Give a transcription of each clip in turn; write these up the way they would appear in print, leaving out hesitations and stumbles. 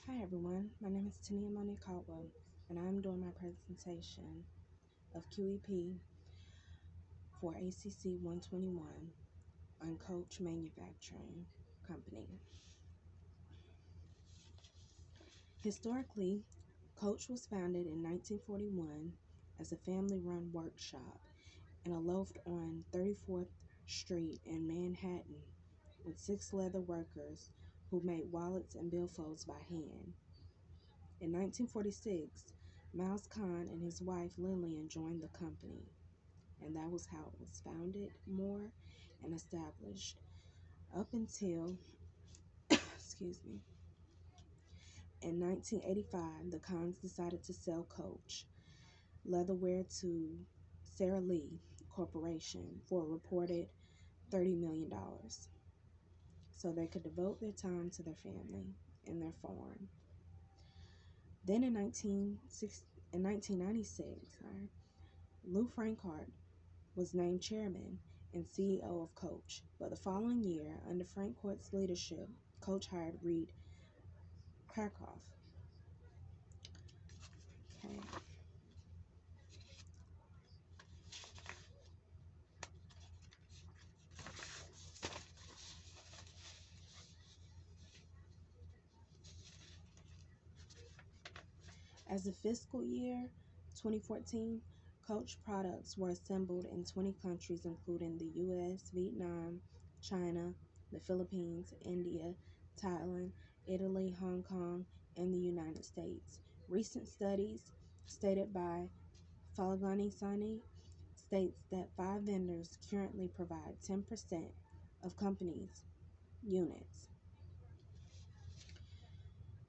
Hi everyone, my name is Tania Monique Caldwell, and I'm doing my presentation of QEP for ACC 121 on Coach Manufacturing Company. Historically, Coach was founded in 1941 as a family-run workshop in a loft on 34th Street in Manhattan with 6 leather workers who made wallets and billfolds by hand. In 1946, Miles Kahn and his wife Lillian joined the company, and that was how it was founded more and established up until, excuse me, in 1985, the Kahns decided to sell Coach Leatherware to Sara Lee Corporation for a reported $30 million so they could devote their time to their family and their farm. Then in 1996, Lou Frankhart was named chairman and CEO of Coach, but the following year, under Frankhart's leadership, Coach hired Reed Krakoff. Okay. As the fiscal year 2014, Coach products were assembled in 20 countries, including the US, Vietnam, China, the Philippines, India, Thailand, Italy, Hong Kong, and the United States. Recent studies stated by Falagani Sani states that 5 vendors currently provide 10% of companies' units.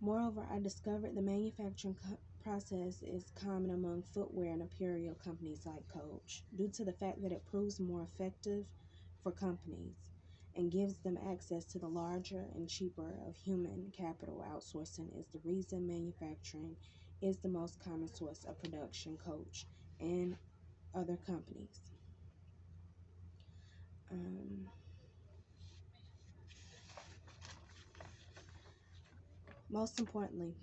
Moreover, I discovered the manufacturing process is common among footwear and apparel companies like Coach, due to the fact that it proves more effective for companies and gives them access to the larger and cheaper of human capital. Outsourcing is the reason manufacturing is the most common source of production. Coach and other companies. Most importantly,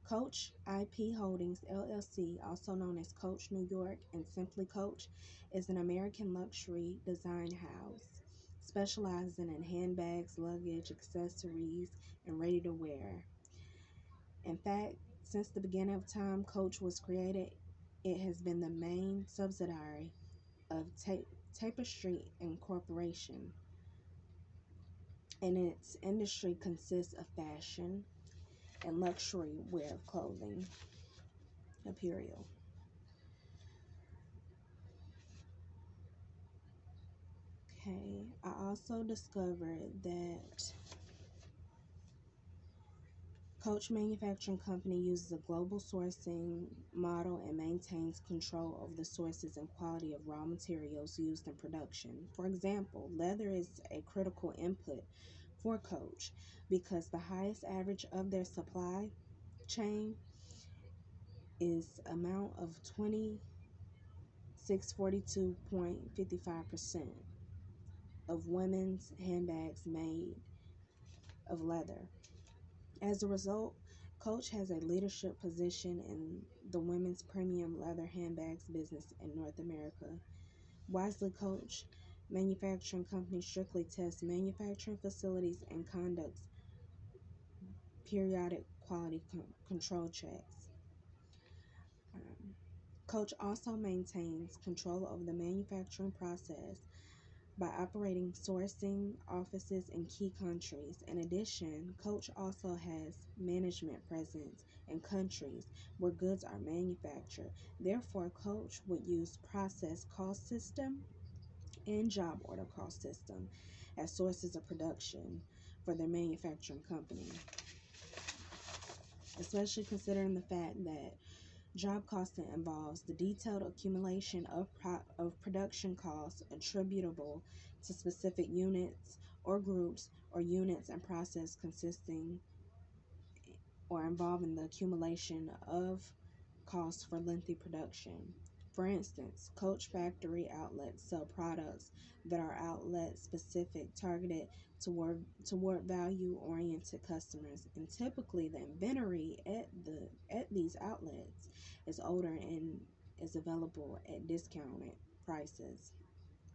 Coach IP Holdings LLC, also known as Coach New York and Simply Coach, is an American luxury design house specializing in handbags, luggage, accessories, and ready to wear. In fact, since the beginning of time Coach was created, it has been the main subsidiary of Tapestry Incorporation, and its industry consists of fashion and luxury wear of clothing, apparel. Okay, I also discovered that Coach Manufacturing Company uses a global sourcing model and maintains control over the sources and quality of raw materials used in production. For example, leather is a critical input for Coach because the highest average of their supply chain is amount of 2642.55% of women's handbags made of leather. As a result, Coach has a leadership position in the women's premium leather handbags business in North America. Wisely Coach Manufacturing Company strictly tests manufacturing facilities and conducts periodic quality control checks. Coach also maintains control over the manufacturing process by operating sourcing offices in key countries. In addition, Coach also has management presence in countries where goods are manufactured. Therefore, Coach would use process cost system and job order cost system as sources of production for their manufacturing company, especially considering the fact that job costing involves the detailed accumulation of production costs attributable to specific units or groups or units and process consisting or involving the accumulation of costs for lengthy production. For instance, Coach factory outlets sell products that are outlet specific, targeted toward value oriented customers, and typically the inventory at these outlets is older and is available at discounted prices.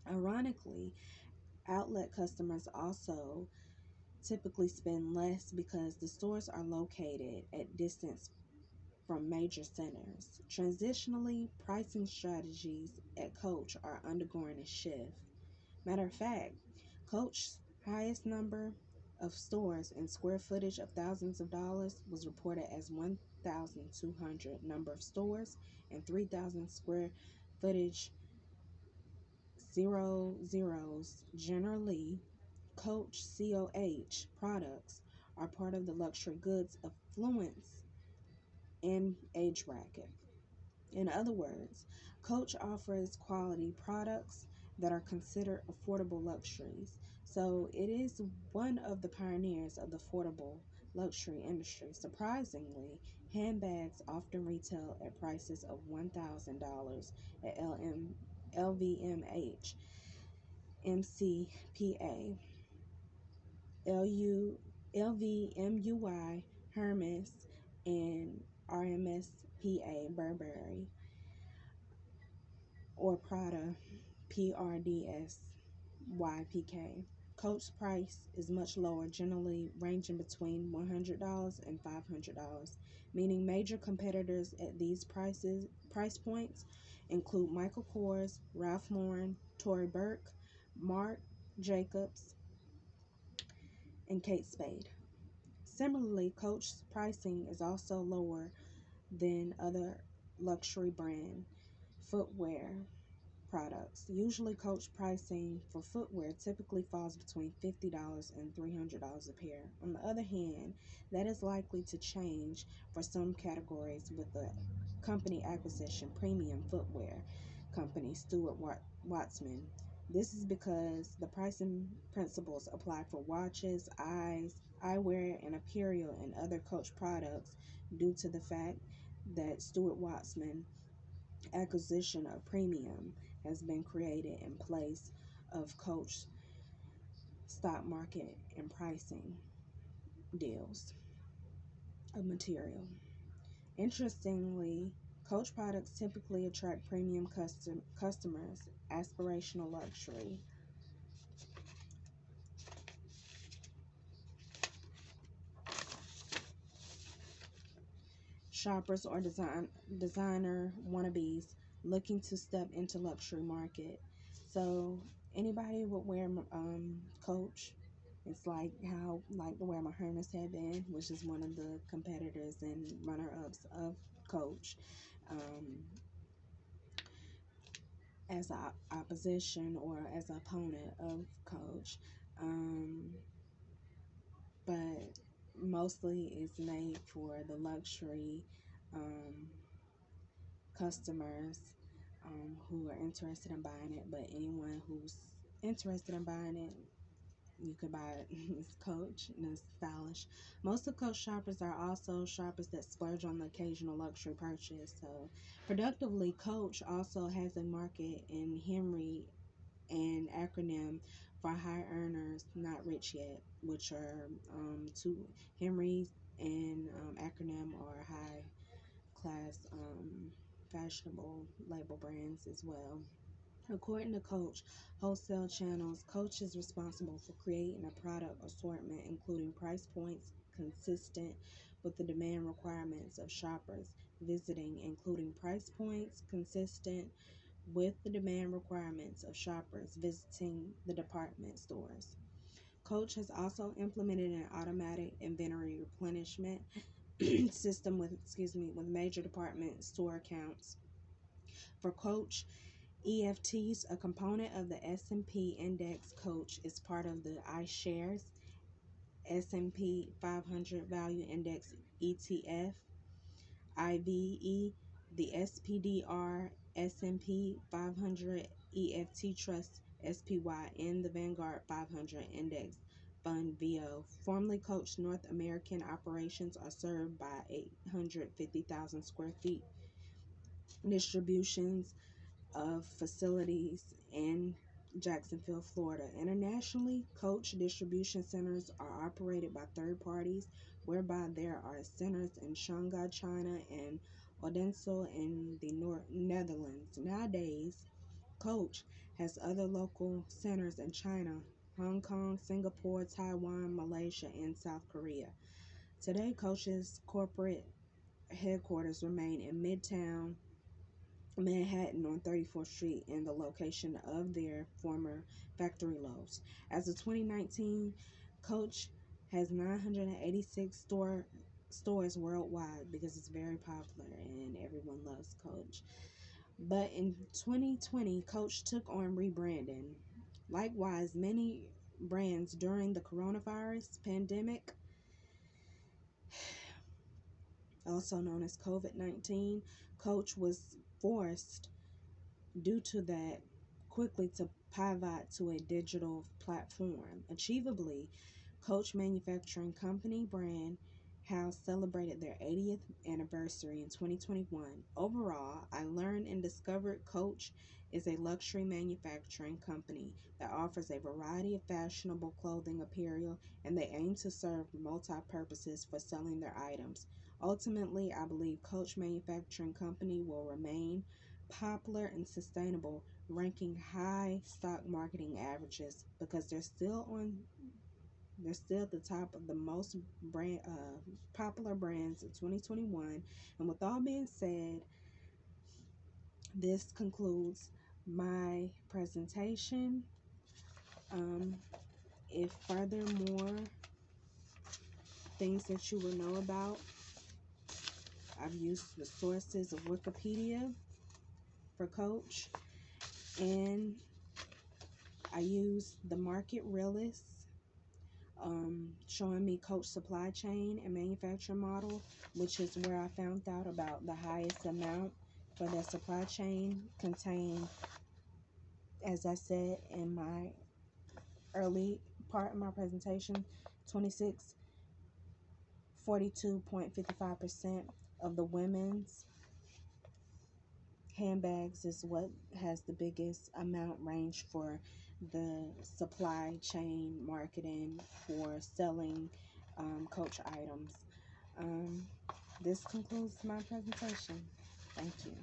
Ironically, outlet customers also typically spend less because the stores are located at distance from major centers. Transitionally, pricing strategies at Coach are undergoing a shift. Matter of fact, Coach's highest number of stores and square footage of thousands of dollars was reported as 1,200 number of stores and 3,000 square footage zero zeros. Generally, Coach products are part of the luxury goods affluence and age bracket. In other words, Coach offers quality products that are considered affordable luxuries. So it is one of the pioneers of the affordable luxury industry. Surprisingly, handbags often retail at prices of $1,000 at LVMH, MCPA, LVMUY, Hermes, and RMSPA, Burberry, or Prada, PRDSYPK. Coach price is much lower, generally ranging between $100 and $500, meaning major competitors at these price points include Michael Kors, Ralph Lauren, Tory Burch, Marc Jacobs, and Kate Spade. Similarly, Coach's pricing is also lower than other luxury brand footwear products. Usually, Coach pricing for footwear typically falls between $50 and $300 a pair. On the other hand, that is likely to change for some categories with the company acquisition premium footwear company Stuart Watson. This is because the pricing principles apply for watches, eyewear, and apparel and other Coach products due to the fact that Stuart Watson acquisition of premium has been created in place of Coach stock market and pricing deals of material. Interestingly, Coach products typically attract premium customers, aspirational luxury shoppers, or designer wannabes looking to step into luxury market. So anybody would wear Coach. It's like how like the wear my Hermes had been, which is one of the competitors and runner-ups of Coach, um, as a opposition or as an opponent of Coach. Um, but mostly it's made for the luxury um, customers who are interested in buying it. But anyone who's interested in buying it, you can buy it. It's Coach and it's stylish. Most of Coach shoppers are also shoppers that splurge on the occasional luxury purchase. So, productively, Coach also has a market in Henry and acronym for high earners, not rich yet, which are two Henry's and acronym are high class fashionable label brands as well. According to Coach wholesale channels, Coach is responsible for creating a product assortment including price points consistent with the demand requirements of shoppers visiting, including price points consistent with the demand requirements of shoppers visiting the department stores. Coach has also implemented an automatic inventory replenishment system with major department store accounts. For Coach EFTs, a component of the S&P Index. Coach is part of the iShares S&P 500 Value Index ETF, IVE, the SPDR S&P 500 EFT Trust SPY, and the Vanguard 500 Index Fund VO. Formerly Coach North American operations are served by 850,000 square feet distributions of facilities in Jacksonville, Florida. Internationally, Coach distribution centers are operated by third parties, whereby there are centers in Shanghai, China, and Odense in the Netherlands. Nowadays, Coach has other local centers in China, Hong Kong, Singapore, Taiwan, Malaysia, and South Korea. Today, Coach's corporate headquarters remain in Midtown Manhattan on 34th Street in the location of their former factory lows. As of 2019, Coach has 986 stores worldwide because it's very popular and everyone loves Coach. But in 2020, Coach took on rebranding. Likewise, many brands during the coronavirus pandemic, also known as COVID-19, Coach was forced due to that quickly to pivot to a digital platform. Achievably, Coach Manufacturing Company brand house celebrated their 80th anniversary in 2021. Overall, I learned and discovered Coach is a luxury manufacturing company that offers a variety of fashionable clothing apparel, and they aim to serve multi-purposes for selling their items. Ultimately, I believe Coach Manufacturing Company will remain popular and sustainable, ranking high stock marketing averages because they're still at the top of the most popular brands in 2021. And with all being said, this concludes my presentation. If furthermore things that you will know about, I've used the sources of Wikipedia for Coach, and I use the Market Realist, showing me Coach supply chain and manufacturing model, which is where I found out about the highest amount for their supply chain contained, as I said in my early part of my presentation, 42.55% of the women's handbags is what has the biggest amount range for the supply chain marketing for selling Coach items. This concludes my presentation. Thank you.